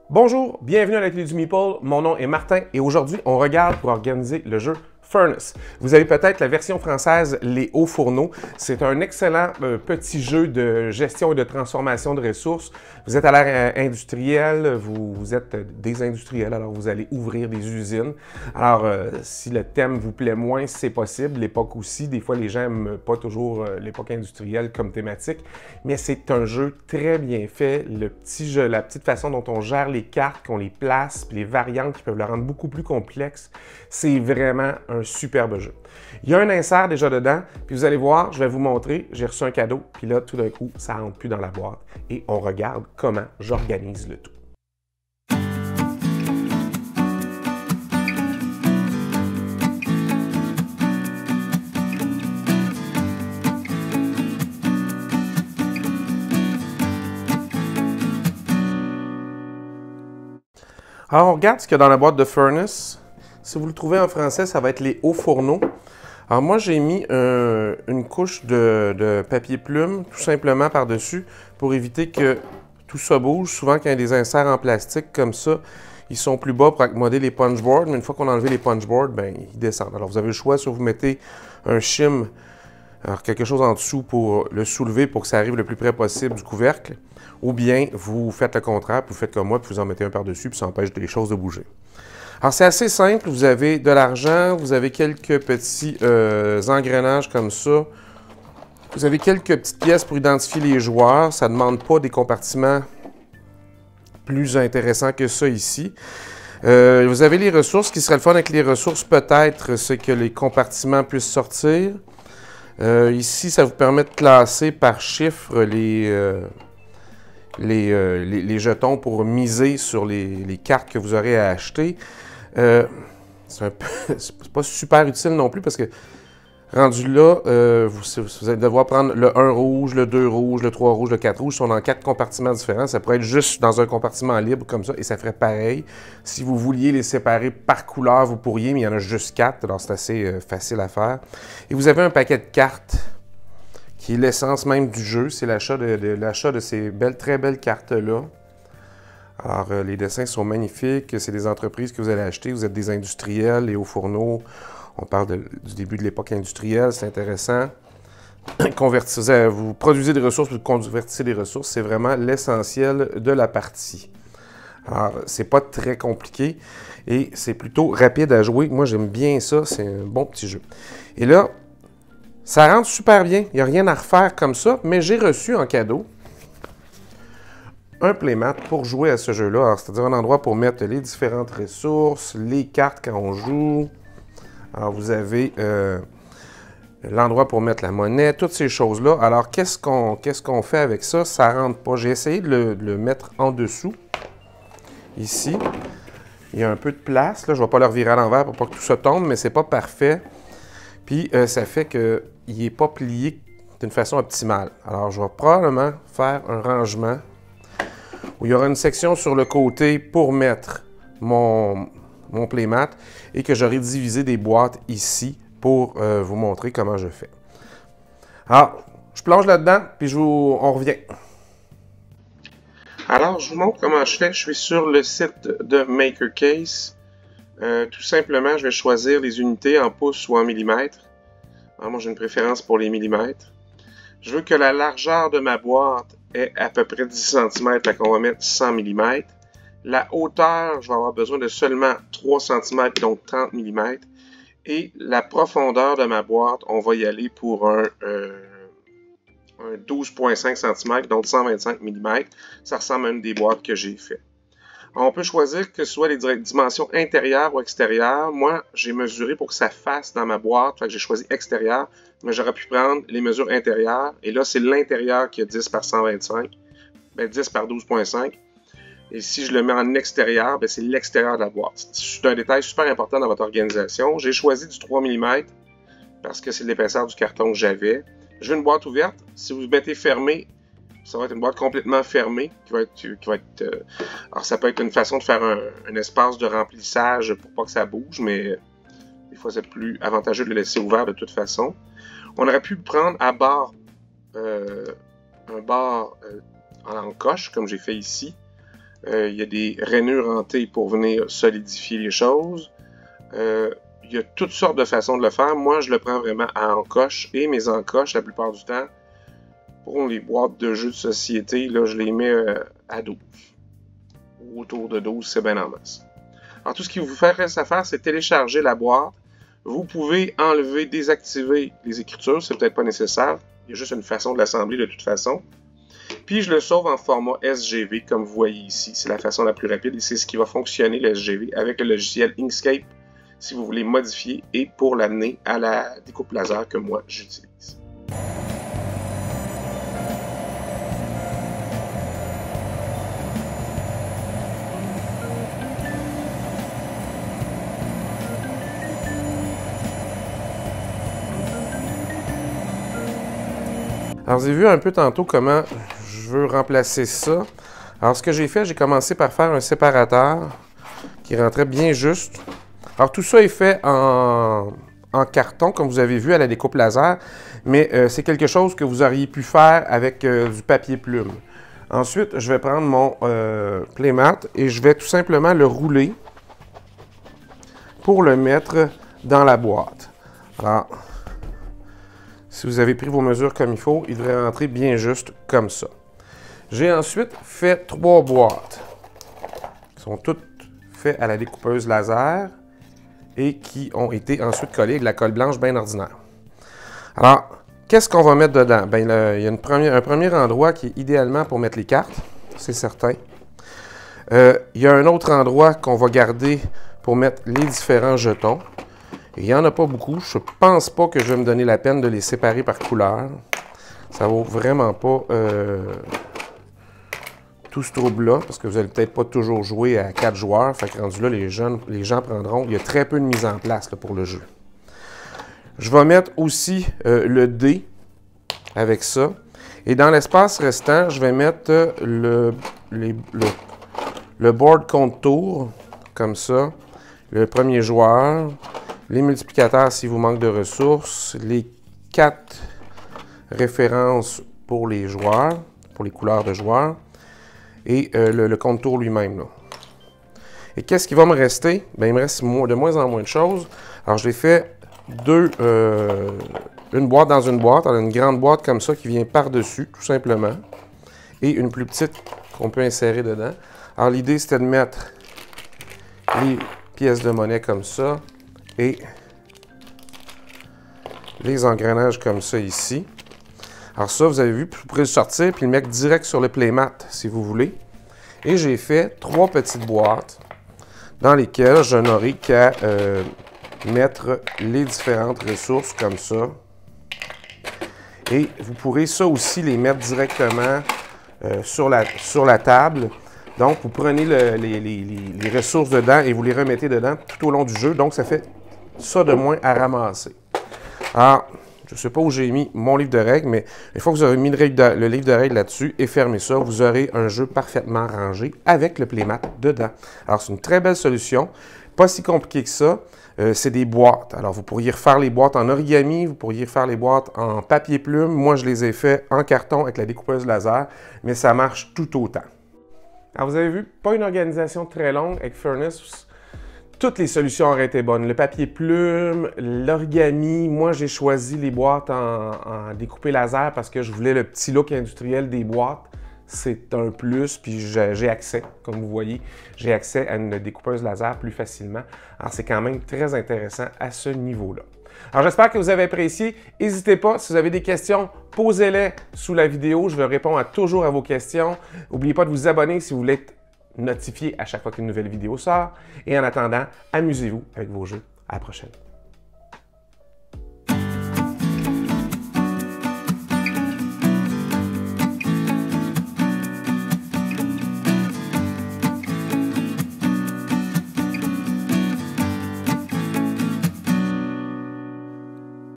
Bonjour, bienvenue à la clé du Meeple. Mon nom est Martin et aujourd'hui, on regarde pour organiser le jeu Furnace. Vous avez peut-être la version française Les Hauts Fourneaux. C'est un excellent petit jeu de gestion et de transformation de ressources. Vous êtes à l'ère industrielle, vous êtes des industriels, alors vous allez ouvrir des usines. Alors, si le thème vous plaît moins, c'est possible. L'époque aussi, des fois, les gens n'aiment pas toujours l'époque industrielle comme thématique, mais c'est un jeu très bien fait. Le petit jeu, la petite façon dont on gère les cartes, qu'on les place, puis les variantes qui peuvent le rendre beaucoup plus complexe, c'est vraiment un superbe jeu. Il y a un insert déjà dedans, puis vous allez voir, je vais vous montrer, j'ai reçu un cadeau, puis là, tout d'un coup, ça rentre plus dans la boîte. Et on regarde comment j'organise le tout. Alors, on regarde ce qu'il y a dans la boîte de Furnace. Si vous le trouvez en français, ça va être les hauts fourneaux. Alors moi, j'ai mis une couche de papier plume, tout simplement par-dessus, pour éviter que tout ça bouge. Souvent, quand il y a des inserts en plastique comme ça, ils sont plus bas pour accommoder les punchboards, mais une fois qu'on a enlevé les punchboards, ben, ils descendent. Alors vous avez le choix, si vous mettez un shim, alors quelque chose en dessous pour le soulever pour que ça arrive le plus près possible du couvercle, ou bien vous faites le contraire, puis vous faites comme moi, puis vous en mettez un par-dessus, puis ça empêche les choses de bouger. Alors, c'est assez simple. Vous avez de l'argent, vous avez quelques petits engrenages comme ça. Vous avez quelques petites pièces pour identifier les joueurs. Ça ne demande pas des compartiments plus intéressants que ça ici. Vous avez les ressources. Ce qui serait le fun avec les ressources, peut-être, c'est que les compartiments puissent sortir. Ici, ça vous permet de classer par chiffre les jetons pour miser sur les cartes que vous aurez à acheter. C'est pas super utile non plus parce que rendu là, vous allez devoir prendre le 1 rouge, le 2 rouge, le 3 rouge, le 4 rouge. Ils sont dans 4 compartiments différents. Ça pourrait être juste dans un compartiment libre comme ça et ça ferait pareil. Si vous vouliez les séparer par couleur, vous pourriez, mais il y en a juste 4, alors c'est assez facile à faire. Et vous avez un paquet de cartes qui est l'essence même du jeu. C'est l'achat de ces très belles cartes-là. Alors, les dessins sont magnifiques. C'est des entreprises que vous allez acheter. Vous êtes des industriels, les hauts fourneaux. On parle du début de l'époque industrielle. C'est intéressant. Vous produisez des ressources, vous convertissez des ressources. C'est vraiment l'essentiel de la partie. Alors, c'est pas très compliqué et c'est plutôt rapide à jouer. Moi, j'aime bien ça. C'est un bon petit jeu. Et là, ça rentre super bien. Il n'y a rien à refaire comme ça, mais j'ai reçu en cadeau un playmat pour jouer à ce jeu-là. C'est-à-dire un endroit pour mettre les différentes ressources, les cartes quand on joue. Alors, vous avez l'endroit pour mettre la monnaie, toutes ces choses-là. Alors, qu'est-ce qu'on fait avec ça? Ça ne rentre pas. J'ai essayé de le mettre en dessous, ici. Il y a un peu de place. Là, je ne vais pas le revirer à l'envers pour pas que tout ça tombe, mais c'est pas parfait. Puis, ça fait qu'il n'est pas plié d'une façon optimale. Alors, je vais probablement faire un rangement où il y aura une section sur le côté pour mettre mon playmat et que j'aurai divisé des boîtes ici pour vous montrer comment je fais. Alors, je plonge là-dedans, puis on revient. Alors, je vous montre comment je fais. Je suis sur le site de MakerCase. Tout simplement, je vais choisir les unités en pouces ou en millimètres. Alors, moi, j'ai une préférence pour les millimètres. Je veux que la largeur de ma boîte est à peu près 10 cm, fait qu'on va mettre 100 mm. La hauteur, je vais avoir besoin de seulement 3 cm, donc 30 mm. Et la profondeur de ma boîte, on va y aller pour un 12,5 cm, donc 125 mm. Ça ressemble à une des boîtes que j'ai fait. On peut choisir que ce soit les dimensions intérieures ou extérieures. Moi, j'ai mesuré pour que ça fasse dans ma boîte. Fait que j'ai choisi extérieur, mais j'aurais pu prendre les mesures intérieures. Et là, c'est l'intérieur qui a 10 par 125. Ben, 10 par 12,5. Et si je le mets en extérieur, ben, c'est l'extérieur de la boîte. C'est un détail super important dans votre organisation. J'ai choisi du 3 mm parce que c'est l'épaisseur du carton que j'avais. Je veux une boîte ouverte. Si vous mettez fermé, ça va être une boîte complètement fermée alors, ça peut être une façon de faire un espace de remplissage pour pas que ça bouge, mais des fois, c'est plus avantageux de le laisser ouvert de toute façon. On aurait pu prendre à bord un bord en encoche, comme j'ai fait ici. Il y a des rainures en T pour venir solidifier les choses. Il y a toutes sortes de façons de le faire. Moi, je le prends vraiment à encoche. Et mes encoches, la plupart du temps, pour les boîtes de jeux de société, là, je les mets à 12. Ou autour de 12, c'est bien en masse. Alors, tout ce qu'il vous reste à faire, c'est télécharger la boîte. Vous pouvez enlever, désactiver les écritures, c'est peut-être pas nécessaire. Il y a juste une façon de l'assembler de toute façon. Puis je le sauve en format SGV, comme vous voyez ici. C'est la façon la plus rapide et c'est ce qui va fonctionner le SGV avec le logiciel Inkscape si vous voulez modifier et pour l'amener à la découpe laser que moi j'utilise. Alors, vous avez vu un peu tantôt comment je veux remplacer ça. Alors, ce que j'ai fait, j'ai commencé par faire un séparateur qui rentrait bien juste. Alors, tout ça est fait en carton, comme vous avez vu à la découpe laser, mais c'est quelque chose que vous auriez pu faire avec du papier plume. Ensuite, je vais prendre mon playmat et je vais tout simplement le rouler pour le mettre dans la boîte. Alors, si vous avez pris vos mesures comme il faut, il devrait rentrer bien juste comme ça. J'ai ensuite fait 3 boîtes qui sont toutes faites à la découpeuse laser et qui ont été ensuite collées avec de la colle blanche bien ordinaire. Alors, qu'est-ce qu'on va mettre dedans? Bien, il y a un premier endroit qui est idéalement pour mettre les cartes, c'est certain. Il y a un autre endroit qu'on va garder pour mettre les différents jetons. Il n'y en a pas beaucoup. Je ne pense pas que je vais me donner la peine de les séparer par couleur. Ça vaut vraiment pas tout ce trouble-là, parce que vous n'allez peut-être pas toujours jouer à 4 joueurs. Fait que rendu là, les gens prendront. Il y a très peu de mise en place là, pour le jeu. Je vais mettre aussi le dé avec ça. Et dans l'espace restant, je vais mettre le board contour, comme ça. Le premier joueur. Les multiplicateurs s'il vous manque de ressources, les 4 références pour les joueurs, pour les couleurs de joueurs, et le contour lui-même. Et qu'est-ce qui va me rester? Bien, il me reste de moins en moins de choses. Alors, je l'ai fait une boîte dans une boîte, alors une grande boîte comme ça qui vient par-dessus, tout simplement, et une plus petite qu'on peut insérer dedans. Alors, l'idée, c'était de mettre les pièces de monnaie comme ça, et les engrenages comme ça ici. Alors ça, vous avez vu, vous pourrez le sortir puis le mettre direct sur le playmat si vous voulez. Et j'ai fait 3 petites boîtes dans lesquelles je n'aurai qu'à mettre les différentes ressources comme ça. Et vous pourrez ça aussi les mettre directement sur la table. Donc, vous prenez les ressources dedans et vous les remettez dedans tout au long du jeu. Donc, ça fait ça de moins à ramasser. Alors, je ne sais pas où j'ai mis mon livre de règles, mais une fois que vous aurez mis le livre de règles là-dessus et fermé ça, vous aurez un jeu parfaitement rangé avec le playmat dedans. Alors, c'est une très belle solution. Pas si compliqué que ça. C'est des boîtes. Alors, vous pourriez refaire les boîtes en origami, vous pourriez faire les boîtes en papier plume. Moi, je les ai fait en carton avec la découpeuse laser, mais ça marche tout autant. Alors, vous avez vu, pas une organisation très longue avec Furnace. Toutes les solutions auraient été bonnes. Le papier plume, l'origami. Moi, j'ai choisi les boîtes en découpé laser parce que je voulais le petit look industriel des boîtes. C'est un plus, puis j'ai accès, comme vous voyez, j'ai accès à une découpeuse laser plus facilement. Alors, c'est quand même très intéressant à ce niveau-là. Alors, j'espère que vous avez apprécié. N'hésitez pas, si vous avez des questions, posez-les sous la vidéo. Je vais répondre toujours à vos questions. N'oubliez pas de vous abonner si vous voulez être notifié à chaque fois qu'une nouvelle vidéo sort. Et en attendant, amusez-vous avec vos jeux. À la prochaine.